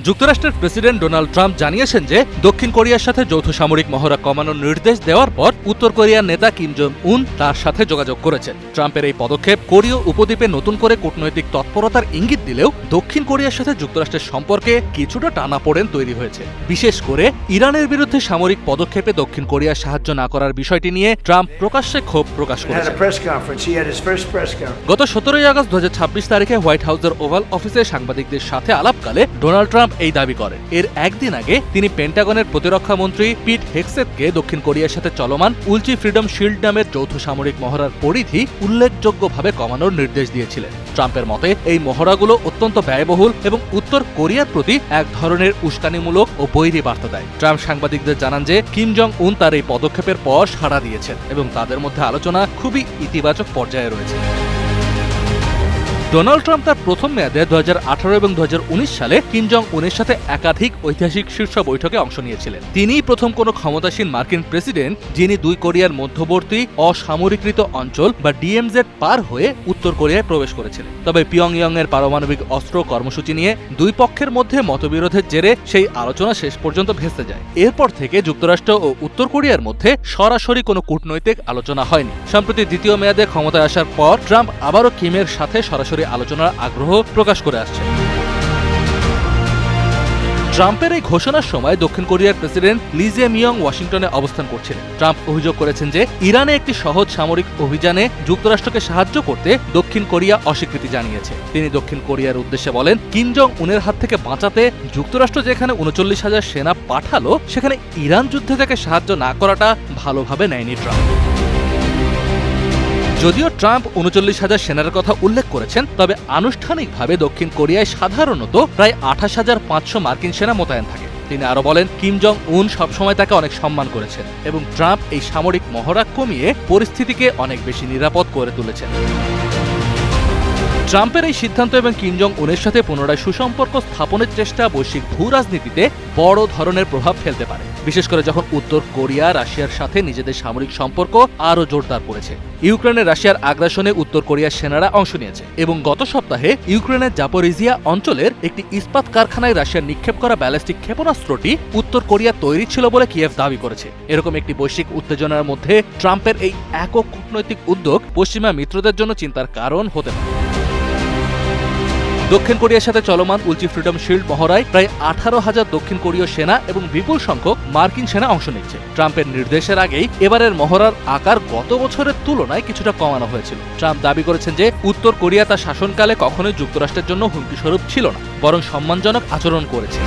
যুক্তরাষ্ট্রের president Donald Trump জানিয়েছেন যে দক্ষিণ কোরিয়ার সাথে যৌথ সামরিক মহড়া কমানোর নির্দেশ দেওয়ার পর উত্তর কোরিয়ার নেতা কিম জং উন তার সাথে যোগাযোগ করেছেন। ট্রাম্পের এই পদক্ষেপ কোরীয় উপদ্বীপে নতুন করে কূটনৈতিক তৎপরতার ইঙ্গিত দিলেও দক্ষিণ কোরিয়ার সাথে যুক্তরাষ্ট্রের সম্পর্কে কিছুটা টানাপোড়েন তৈরি হয়েছে। বিশেষ করে ইরানের বিরুদ্ধে সামরিক পদক্ষেপে দক্ষিণ কোরিয়ার সাহায্য না করার বিষয়টি নিয়ে ট্রাম্প প্রকাশ্যে ক্ষোভ প্রকাশ করেছেন। গত 17 আগস্ট 2026 তারিখে হোয়াইট হাউসের ওভাল অফিসে সাংবাদিকদের সাথে আলাপকালে ডোনাল্ড ট্রাম্প এই দাবি করেন। এর একদিন আগে তিনি পেন্টাগনের প্রতিরক্ষা মন্ত্রী পিট হেগসেথকে দক্ষিণ কোরিয়ার সাথে চলমান উলচি ফ্রিডম শিল্ড নামের যৌথ সামরিক মহড়ার পরিধি উল্লেখযোগ্যভাবে কমানোর নির্দেশ দিয়েছিলেন। ট্রাম্পের মতে এই মহড়াগুলো অত্যন্ত ব্যয়বহুল এবং উত্তর কোরিয়ার প্রতি এক ধরনের উস্কানিমূলক ও বৈরী বার্তা দেয়। ট্রাম্প সাংবাদিকদের জানান যে কিম জং উন তার এই পদক্ষেপের পর সাড়া দিয়েছেন এবং তাদের মধ্যে আলোচনা খুবই ইতিবাচক পর্যায়ে রয়েছে। ডোনাল্ড ট্রাম্প তার প্রথম মেয়াদে 2018 এবং 2019 সালে কিম জং উনের সাথে একাধিক ঐতিহাসিক শীর্ষ বৈঠকে অংশ নিয়েছিলেন। তিনিই প্রথম কোনো ক্ষমতাসীন মার্কিন প্রেসিডেন্ট যিনি দুই কোরিয়ার মধ্যবর্তী অসামরিকৃত অঞ্চল বা ডিএমজেড পার হয়ে উত্তর কোরিয়ায় প্রবেশ করেছিলেন। তবে পিয়ংইয়ং এর পারমাণবিক অস্ত্র কর্মসূচি নিয়ে দুই পক্ষের মধ্যে মতবিরোধের জেরে সেই আলোচনা শেষ পর্যন্ত ভেস্তে যায়। এরপর থেকে যুক্তরাষ্ট্র ও উত্তর কোরিয়ার মধ্যে সরাসরি কোনো কূটনৈতিক আলোচনা হয়নি। সম্প্রতি দ্বিতীয় মেয়াদে ক্ষমতায় আসার পর ট্রাম্প আবারও কিমের সাথে সরাসরি আলোচনার আগ্রহ প্রকাশ করে আসছে। ট্রাম্পের এই ঘোষণার সময় দক্ষিণ কোরিয়ার প্রেসিডেন্ট লি জে-মিয়ং ওয়াশিংটনে অবস্থান করছিলেন। ট্রাম্প অভিযোগ করেছেন যে ইরানে একটি সহজ সামরিক অভিযানে যুক্তরাষ্ট্রকে সাহায্য করতে দক্ষিণ কোরিয়া অস্বীকৃতি জানিয়েছে। তিনি দক্ষিণ কোরিয়ার উদ্দেশ্যে বলেন, কিম জং উনের হাত থেকে বাঁচাতে যুক্তরাষ্ট্র যেখানে 39,000 সেনা পাঠালো সেখানে ইরান যুদ্ধে থেকে সাহায্য না করাটা ভালোভাবে নেয়নি ট্রাম্প। যদিও ট্রাম্প 39,000 সেনার কথা উল্লেখ করেছেন, তবে আনুষ্ঠানিকভাবে দক্ষিণ কোরিয়ায় সাধারণত প্রায় 28,500 মার্কিন সেনা মোতায়েন থাকে। তিনি আরো বলেন, কিম জং উন সবসময় তাকে অনেক সম্মান করেছেন এবং ট্রাম্প এই সামরিক মহড়া কমিয়ে পরিস্থিতিকে অনেক বেশি নিরাপদ করে তুলেছেন। ট্রাম্পের এই সিদ্ধান্ত এবং কিম জং উনের সাথে পুনরায় সুসম্পর্ক স্থাপনের চেষ্টা বৈশ্বিক ভূ রাজনীতিতে বড় ধরনের প্রভাব ফেলতে পারে, বিশেষ করে যখন উত্তর কোরিয়া রাশিয়ার সাথে নিজেদের সামরিক সম্পর্ক আরও জোরদার করেছে। ইউক্রেনে রাশিয়ার আগ্রাসনে উত্তর কোরিয়ার সেনারা অংশ নিয়েছে এবং গত সপ্তাহে ইউক্রেনের জাপোরিজিয়া অঞ্চলের একটি ইস্পাত কারখানায় রাশিয়ার নিক্ষেপ করা ব্যালিস্টিক ক্ষেপণাস্ত্রটি উত্তর কোরিয়া তৈরি ছিল বলে কিয়েভ দাবি করেছে। এরকম একটি বৈশ্বিক উত্তেজনার মধ্যে ট্রাম্পের এই একক কূটনৈতিক উদ্যোগ পশ্চিমা মিত্রদের জন্য চিন্তার কারণ হতে পারে। দক্ষিণ কোরিয়ার সাথে চলমান উলচি ফ্রিডম শিল্ড মহড়ায় প্রায় 18,000 দক্ষিণ কোরীয় সেনা এবং বিপুল সংখ্যক মার্কিন সেনা অংশ নিচ্ছে। ট্রাম্পের নির্দেশের আগেই এবারের মহড়ার আকার গত বছরের তুলনায় কিছুটা কমানো হয়েছিল। ট্রাম্প দাবি করেছেন যে উত্তর কোরিয়া তার শাসনকালে কখনোই যুক্তরাষ্ট্রের জন্য হুমকিস্বরূপ ছিল না, বরং সম্মানজনক আচরণ করেছে।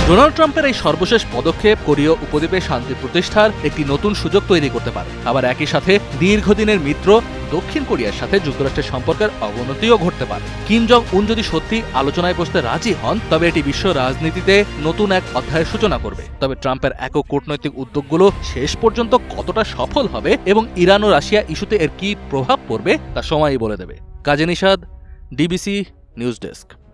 ডোনাল্ড ট্রাম্পের এই সর্বশেষ পদক্ষেপ কোরীয় উপদ্বীপে শান্তি প্রতিষ্ঠার একটি নতুন সুযোগ তৈরি করতে পারে। আবার একই সাথে দীর্ঘদিনের মিত্র দক্ষিণ কোরিয়ার সাথে যুক্তরাষ্ট্রের সম্পর্কের অবনতিও ঘটতে পারে। কিম জং উন যদি সত্যি আলোচনায় বসতে রাজি হন, তবে এটি বিশ্ব রাজনীতিতে নতুন এক অধ্যায়ের সূচনা করবে। তবে ট্রাম্পের একক কূটনৈতিক উদ্যোগগুলো শেষ পর্যন্ত কতটা সফল হবে এবং ইরান ও রাশিয়া ইস্যুতে এর কী প্রভাব পড়বে তা সময়ই বলে দেবে। কাজী নিশাদ, ডিবিসি নিউজ ডেস্ক।